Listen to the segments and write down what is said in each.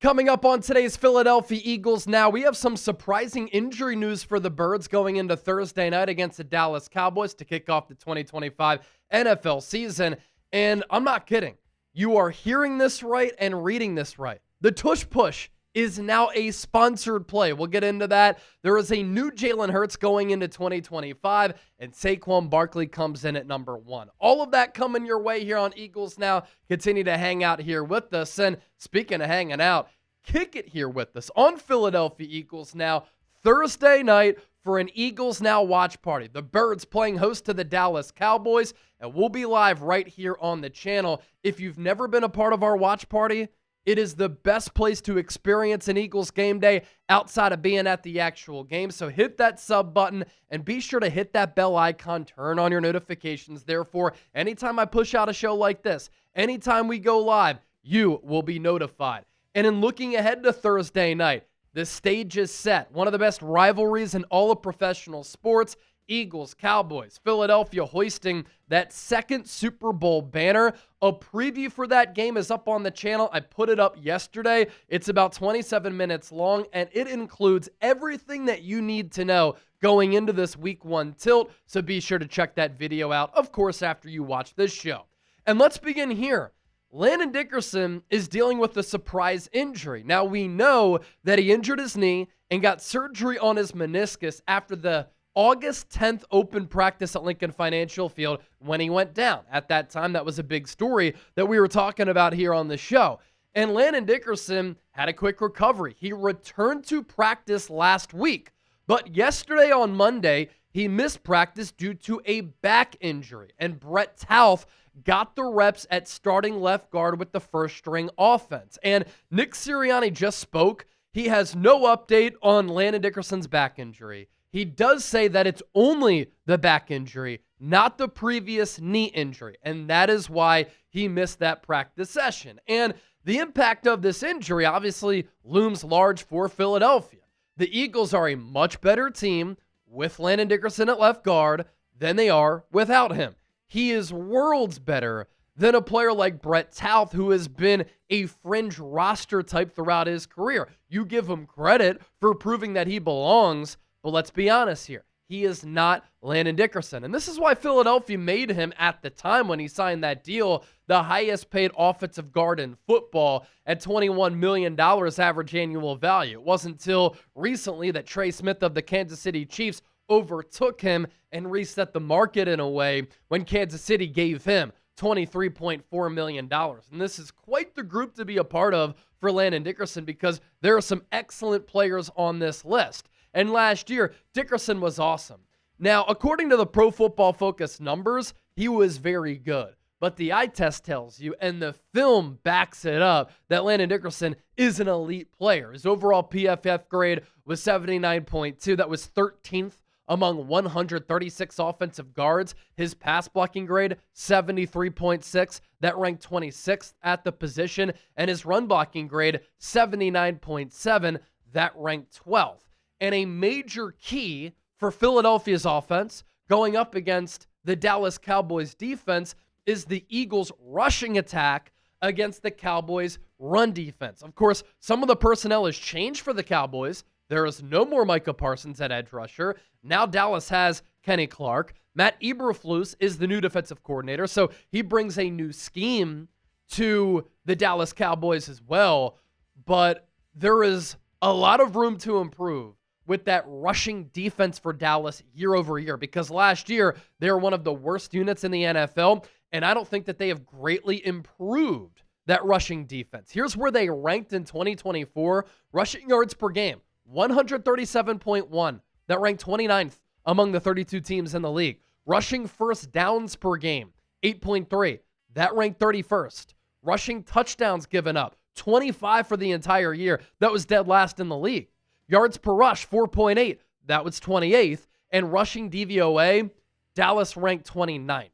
Coming up on today's Philadelphia Eagles Now, we have some surprising injury news for the Birds going into Thursday night against the Dallas Cowboys to kick off the 2025 NFL season. And I'm not kidding. You are hearing this right and reading this right. The Tush Push is now a sponsored play. We'll get into that. There is a new Jalen Hurts going into 2025, and Saquon Barkley comes in at number 1. All of that coming your way here on Eagles Now. Continue to hang out here with us. And speaking of hanging out, kick it here with us on Philadelphia Eagles Now Thursday night for an Eagles Now watch party. The Birds playing host to the Dallas Cowboys, and we'll be live right here on the channel. If you've never been a part of our watch party, it is the best place to experience an Eagles game day outside of being at the actual game. So hit that sub button and be sure to hit that bell icon, turn on your notifications. Therefore, anytime I push out a show like this, anytime we go live, you will be notified. And in looking ahead to Thursday night, the stage is set. One of the best rivalries in all of professional sports. Eagles, Cowboys, Philadelphia hoisting that second Super Bowl banner. A preview for that game is up on the channel. I put it up yesterday. It's about 27 minutes long, and it includes everything that you need to know going into this Week 1 tilt. So be sure to check that video out, of course, after you watch this show. And let's begin here. Landon Dickerson is dealing with a surprise injury. Now, we know that he injured his knee and got surgery on his meniscus after the August 10th open practice at Lincoln Financial Field when he went down. At that time, that was a big story that we were talking about here on the show. And Landon Dickerson had a quick recovery. He returned to practice last week, but yesterday on Monday, he missed practice due to a back injury. And Brett Tauf got the reps at starting left guard with the first-string offense. And Nick Sirianni just spoke. He has no update on Landon Dickerson's back injury. He does say that it's only the back injury, not the previous knee injury, and that is why he missed that practice session. And the impact of this injury obviously looms large for Philadelphia. The Eagles are a much better team with Landon Dickerson at left guard than they are without him. He is worlds better than a player like Brett Tauf, who has been a fringe roster type throughout his career. You give him credit for proving that he belongs, but let's be honest here. He is not Landon Dickerson. And this is why Philadelphia made him, at the time when he signed that deal, the highest paid offensive guard in football at $21 million average annual value. It wasn't until recently that Trey Smith of the Kansas City Chiefs overtook him and reset the market in a way when Kansas City gave him $23.4 million. And this is quite the group to be a part of for Landon Dickerson because there are some excellent players on this list. And last year, Dickerson was awesome. Now, according to the Pro Football Focus numbers, he was very good. But the eye test tells you, and the film backs it up, that Landon Dickerson is an elite player. His overall PFF grade was 79.2. That was 13th among 136 offensive guards. His pass blocking grade, 73.6. That ranked 26th at the position. And his run blocking grade, 79.7. That ranked 12th. And a major key for Philadelphia's offense going up against the Dallas Cowboys defense is the Eagles' rushing attack against the Cowboys' run defense. Of course, some of the personnel has changed for the Cowboys. There is no more Micah Parsons at edge rusher. Now Dallas has Kenny Clark. Matt Eberflus is the new defensive coordinator, so he brings a new scheme to the Dallas Cowboys as well. But there is a lot of room to improve with that rushing defense for Dallas year over year, because last year they were one of the worst units in the NFL, and I don't think that they have greatly improved that rushing defense. Here's where they ranked in 2024. Rushing yards per game, 137.1. That ranked 29th among the 32 teams in the league. Rushing first downs per game, 8.3. That ranked 31st. Rushing touchdowns given up, 25 for the entire year. That was dead last in the league. Yards per rush, 4.8. That was 28th. And rushing DVOA, Dallas ranked 29th.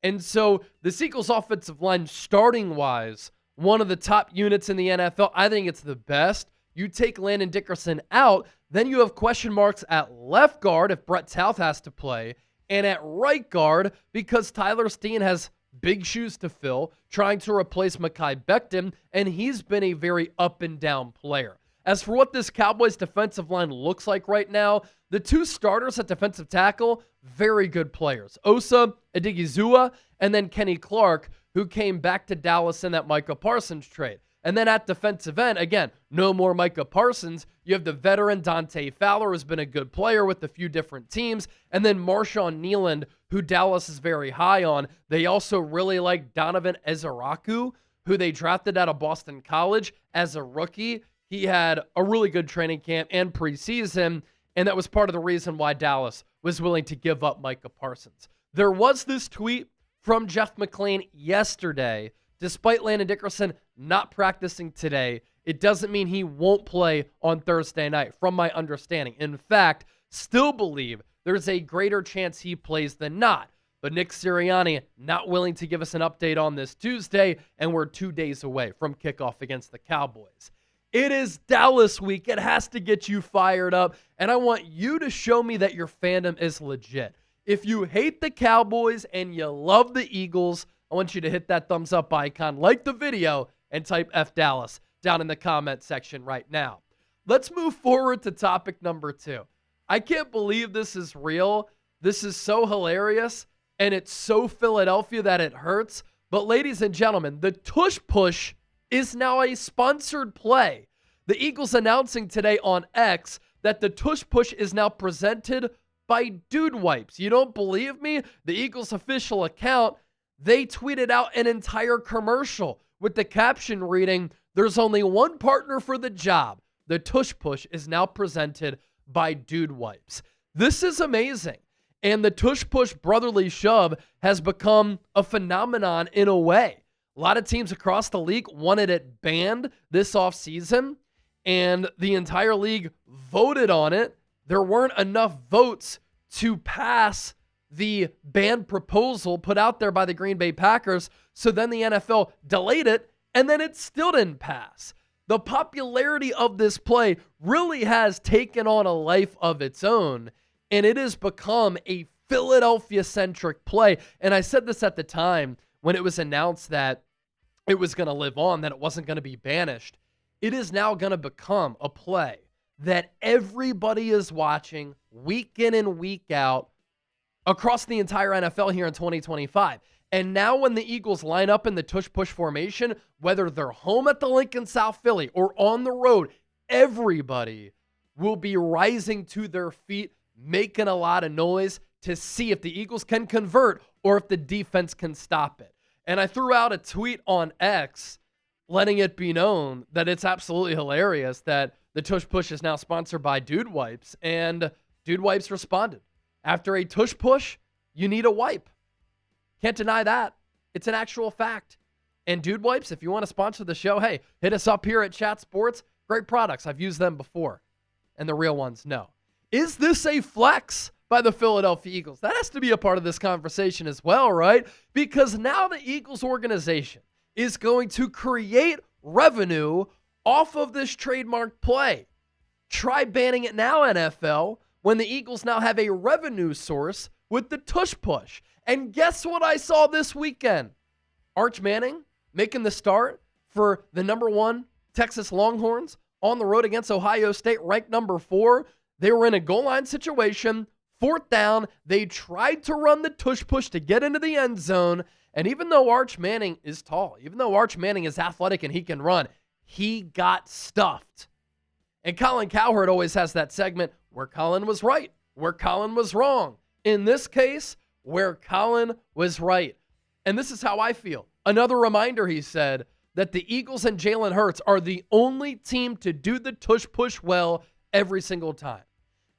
And so the Eagles offensive line, starting-wise, one of the top units in the NFL. I think it's the best. You take Landon Dickerson out, then you have question marks at left guard if Brett Tauf has to play, and at right guard because Tyler Steen has big shoes to fill, trying to replace Mekhi Becton, and he's been a very up and down player. As for what this Cowboys defensive line looks like right now, the two starters at defensive tackle, very good players. Osa Odighizuwa and then Kenny Clark, who came back to Dallas in that Micah Parsons trade. And then at defensive end, again, no more Micah Parsons. You have the veteran Dante Fowler, who's been a good player with a few different teams. And then Marshawn Nealand, who Dallas is very high on. They also really like Donovan Ezaraku, who they drafted out of Boston College as a rookie. He had a really good training camp and preseason, and that was part of the reason why Dallas was willing to give up Micah Parsons. There was this tweet from Jeff McLean yesterday. Despite Landon Dickerson not practicing today, it doesn't mean he won't play on Thursday night, from my understanding. In fact, still believe there's a greater chance he plays than not. But Nick Sirianni not willing to give us an update on this Tuesday, and we're 2 days away from kickoff against the Cowboys. It is Dallas week. It has to get you fired up, and I want you to show me that your fandom is legit. If you hate the Cowboys and you love the Eagles, I want you to hit that thumbs up icon, like the video, and type F Dallas down in the comment section right now. Let's move forward to topic number 2. I can't believe this is real. This is so hilarious, and it's so Philadelphia that it hurts. But ladies and gentlemen, the Tush Push is now a sponsored play. The Eagles announcing today on X that the Tush Push is now presented by Dude Wipes. You don't believe me? The Eagles official account, they tweeted out an entire commercial with the caption reading, "There's only one partner for the job. The Tush Push is now presented by Dude Wipes." This is amazing. And the Tush Push brotherly shove has become a phenomenon in a way. A lot of teams across the league wanted it banned this offseason, and the entire league voted on it. There weren't enough votes to pass the ban proposal put out there by the Green Bay Packers, so then the NFL delayed it, and then it still didn't pass. The popularity of this play really has taken on a life of its own, and it has become a Philadelphia-centric play. And I said this at the time when it was announced that it was going to live on, that it wasn't going to be banished. It is now going to become a play that everybody is watching week in and week out across the entire NFL here in 2025. And now when the Eagles line up in the Tush Push formation, whether they're home at the Lincoln South Philly or on the road, everybody will be rising to their feet, making a lot of noise to see if the Eagles can convert or if the defense can stop it. And I threw out a tweet on X letting it be known that it's absolutely hilarious that the Tush Push is now sponsored by Dude Wipes, and Dude Wipes responded. After a Tush Push, you need a wipe. Can't deny that. It's an actual fact. And Dude Wipes, if you want to sponsor the show, hey, hit us up here at Chat Sports. Great products. I've used them before. And the real ones, no. Is this a flex by the Philadelphia Eagles? That has to be a part of this conversation as well, right? Because now the Eagles organization is going to create revenue off of this trademark play. Try banning it now, NFL, when the Eagles now have a revenue source with the Tush Push. And guess what I saw this weekend? Arch Manning making the start for the number 1 Texas Longhorns on the road against Ohio State, ranked number 4. They were in a goal line situation, 4th down. They tried to run the Tush Push to get into the end zone. And even though Arch Manning is tall, even though Arch Manning is athletic and he can run, he got stuffed. And Colin Cowherd always has that segment where Colin was right, where Colin was wrong. In this case, where Colin was right. And this is how I feel. Another reminder, he said, that the Eagles and Jalen Hurts are the only team to do the Tush Push well every single time.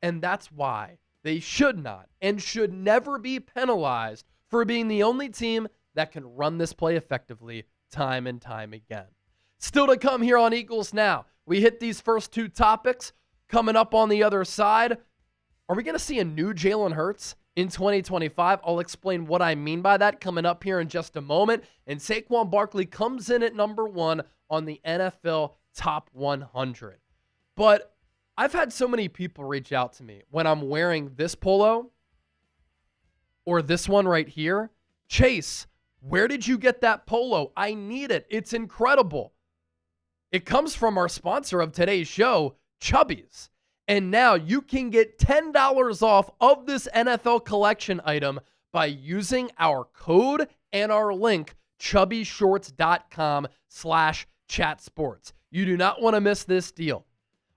And that's why they should not and should never be penalized for being the only team that can run this play effectively time and time again. Still to come here on Eagles Now. We hit these first 2 topics. Coming up on the other side, are we going to see a new Jalen Hurts in 2025? I'll explain what I mean by that coming up here in just a moment. And Saquon Barkley comes in at number 1 on the NFL Top 100. But I've had so many people reach out to me when I'm wearing this polo or this one right here. Chase, Where did you get that polo? I need it. It's incredible. It comes from our sponsor of today's show, Chubbies. And now you can get $10 off of this NFL collection item by using our code and our link, chubbyshorts.com/chatsports. You do not want to miss this deal.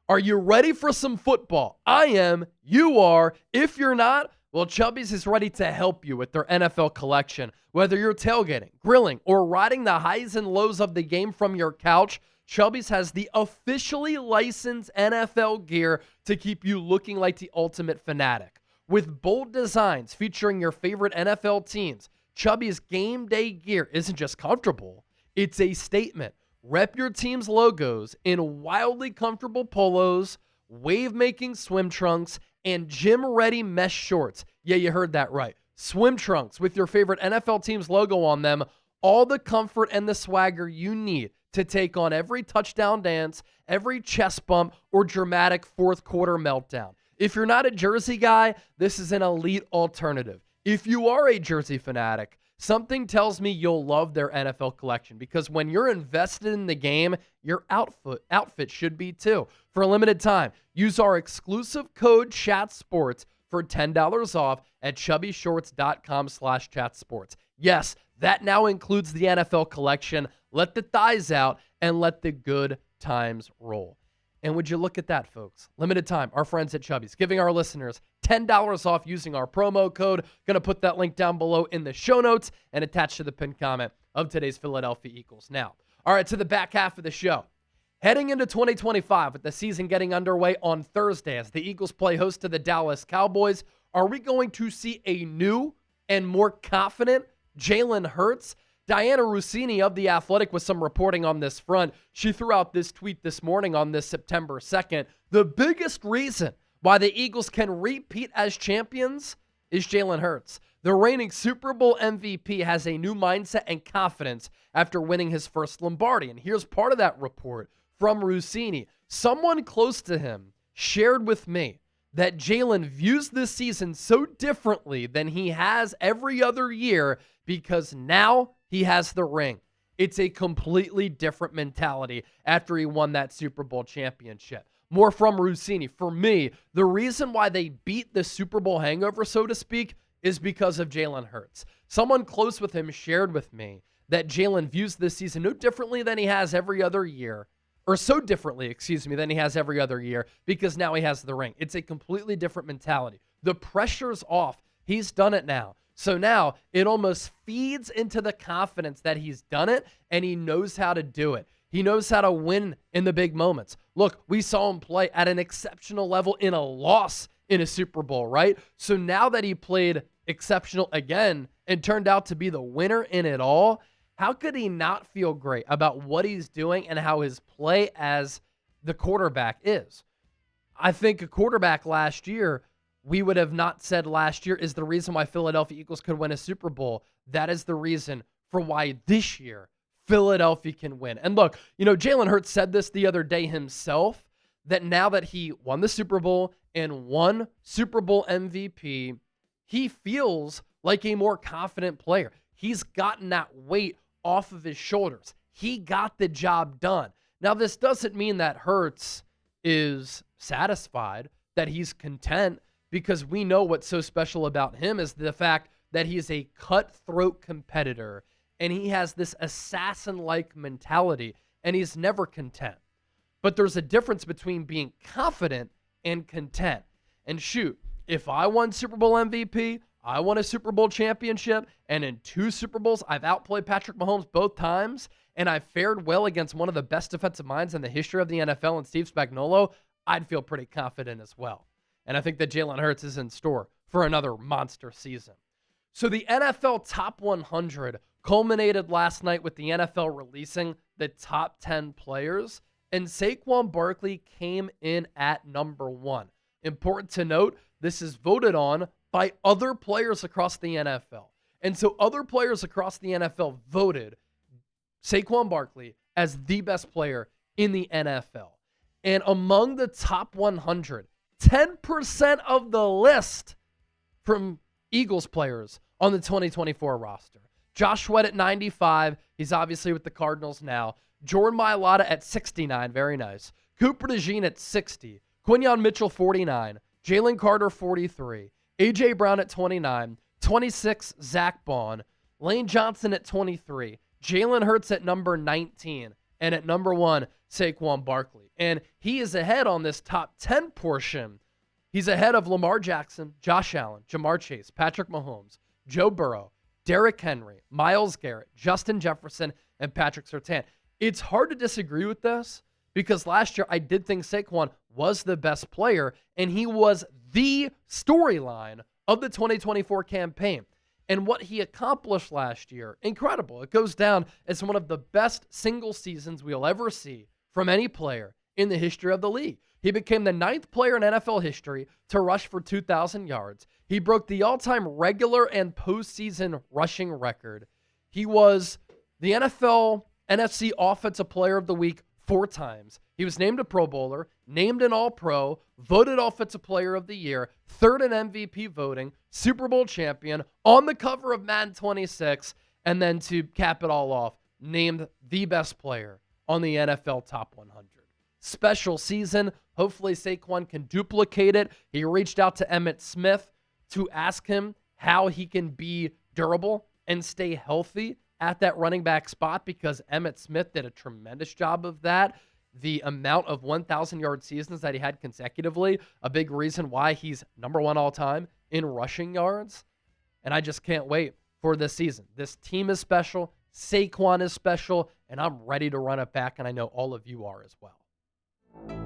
Are you ready for some football? I am. You are. If you're not, well, Chubbies is ready to help you with their NFL collection. Whether you're tailgating, grilling, or riding the highs and lows of the game from your couch, Chubbies has the officially licensed NFL gear to keep you looking like the ultimate fanatic. With bold designs featuring your favorite NFL teams, Chubbies game day gear isn't just comfortable, it's a statement. Rep your team's logos in wildly comfortable polos, wave-making swim trunks, and gym-ready mesh shorts. Yeah, you heard that right. Swim trunks with your favorite NFL team's logo on them, all the comfort and the swagger you need to take on every touchdown dance, every chest bump, or dramatic fourth quarter meltdown. If you're not a jersey guy, this is an elite alternative. If you are a jersey fanatic, something tells me you'll love their NFL collection, because when you're invested in the game, your outfit should be too. For a limited time, use our exclusive code CHATSPORTS for $10 off at chubbyshorts.com/chatsports. Yes, that now includes the NFL collection. Let the thighs out and let the good times roll. And would you look at that, folks? Limited time, our friends at Chubbies giving our listeners $10 off using our promo code. Going to put that link down below in the show notes and attached to the pinned comment of today's Philadelphia Eagles. Now, all right, to the back half of the show. Heading into 2025 with the season getting underway on Thursday as the Eagles play host to the Dallas Cowboys, are we going to see a new and more confident Jalen Hurts? Diana Rossini of The Athletic with some reporting on this front. She threw out this tweet this morning on this September 2nd. The biggest reason why the Eagles can repeat as champions is Jalen Hurts. The reigning Super Bowl MVP has a new mindset and confidence after winning his first Lombardi. And here's part of that report from Rossini. Someone close to him shared with me that Jalen views this season so differently than he has every other year because now he has the ring. It's a completely different mentality after he won that Super Bowl championship. More from Rossini. For me, the reason why they beat the Super Bowl hangover, so to speak, is because of Jalen Hurts. Someone close with him shared with me that Jalen views this season no differently than he has every other year, or so differently, than he has every other year, because now he has the ring. It's a completely different mentality. The pressure's off. He's done it now. So now it almost feeds into the confidence that he's done it and he knows how to do it. He knows how to win in the big moments. Look, we saw him play at an exceptional level in a loss in a Super Bowl, right? So now that he played exceptional again and turned out to be the winner in it all, how could he not feel great about what he's doing and how his play as the quarterback is? I think a quarterback last year, we would have not said last year is the reason why Philadelphia Eagles could win a Super Bowl. That is the reason for why this year Philadelphia can win. And look, Jalen Hurts said this the other day himself, that now that he won the Super Bowl and won Super Bowl MVP, he feels like a more confident player. He's gotten that weight off of his shoulders. He got the job done. Now, this doesn't mean that Hurts is satisfied, that he's content, because we know what's so special about him is the fact that he's a cutthroat competitor and he has this assassin-like mentality and he's never content. But there's a difference between being confident and content. And shoot, if I won Super Bowl MVP, I won a Super Bowl championship, and in 2 Super Bowls, I've outplayed Patrick Mahomes both times, and I fared well against one of the best defensive minds in the history of the NFL and Steve Spagnuolo, I'd feel pretty confident as well. And I think that Jalen Hurts is in store for another monster season. So the NFL Top 100 culminated last night with the NFL releasing the top 10 players, and Saquon Barkley came in at number 1. Important to note, this is voted on by other players across the NFL. And so other players across the NFL voted Saquon Barkley as the best player in the NFL. And among the top 100, 10% of the list from Eagles players on the 2024 roster. Josh Sweat at 95. He's obviously with the Cardinals now. Jordan Mailata at 69. Very nice. Cooper DeJean at 60. Quinyon Mitchell, 49. Jalen Carter, 43. A.J. Brown at 29. 26, Zach Bond. Lane Johnson at 23. Jalen Hurts at number 19. And at number 1, Saquon Barkley. And he is ahead on this top 10 portion. He's ahead of Lamar Jackson, Josh Allen, Jamar Chase, Patrick Mahomes, Joe Burrow, Derrick Henry, Myles Garrett, Justin Jefferson, and Patrick Surtain. It's hard to disagree with this because last year I did think Saquon was the best player, and he was the storyline of the 2024 campaign. And what he accomplished last year, incredible. It goes down as one of the best single seasons we'll ever see from any player in the history of the league. He became the 9th player in NFL history to rush for 2,000 yards. He broke the all-time regular and postseason rushing record. He was the NFL NFC Offensive Player of the Week 4 times. He was named a Pro Bowler, named an All-Pro, voted Offensive Player of the Year, 3rd in MVP voting, Super Bowl champion, on the cover of Madden 26, and then to cap it all off, named the best player on the NFL Top 100. Special season. Hopefully Saquon can duplicate it. He reached out to Emmitt Smith to ask him how he can be durable and stay healthy at that running back spot because Emmitt Smith did a tremendous job of that. The amount of 1,000-yard seasons that he had consecutively, a big reason why he's number 1 all-time in rushing yards. And I just can't wait for this season. This team is special. Saquon is special. And I'm ready to run it back, and I know all of you are as well.